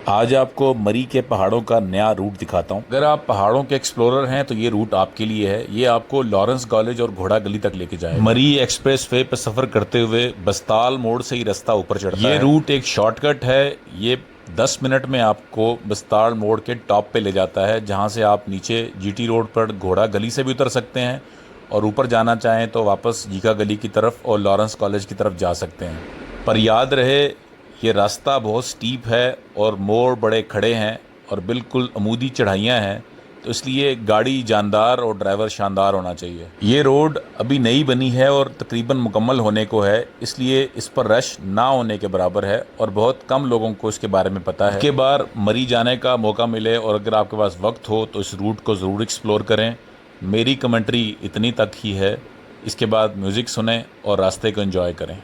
आज आपको मरी के पहाड़ों का नया रूट दिखाता हूँ। अगर आप पहाड़ों के एक्सप्लोरर हैं तो ये रूट आपके लिए है। ये आपको लॉरेंस कॉलेज और घोड़ा गली तक लेके जाएगा। मरी एक्सप्रेस वे पर सफर करते हुए बस्ताल मोड़ से ही रास्ता ऊपर चढ़ता है। ये रूट एक शॉर्टकट है। ये 10 मिनट में आपको बस्ताल मोड़ के टॉप पे ले जाता है, जहाँ से आप नीचे जीटी रोड पर घोड़ा गली से भी उतर सकते हैं और ऊपर जाना चाहें तो वापस जीका गली की तरफ और लॉरेंस कॉलेज की तरफ जा सकते हैं। पर याद रहे, ये रास्ता बहुत स्टीप है और मोड़ बड़े खड़े हैं और बिल्कुल अमूदी चढ़ाइयाँ हैं, तो इसलिए गाड़ी जानदार और ड्राइवर शानदार होना चाहिए। ये रोड अभी नई बनी है और तकरीबन मुकम्मल होने को है, इसलिए इस पर रश ना होने के बराबर है और बहुत कम लोगों को इसके बारे में पता है। के बार मरी जाने का मौका मिले और अगर आपके पास वक्त हो तो इस रूट को ज़रूर एक्सप्लोर करें। मेरी कमेंट्री इतनी तक ही है। इसके बाद म्यूज़िक सुनें और रास्ते को एंजॉय करें।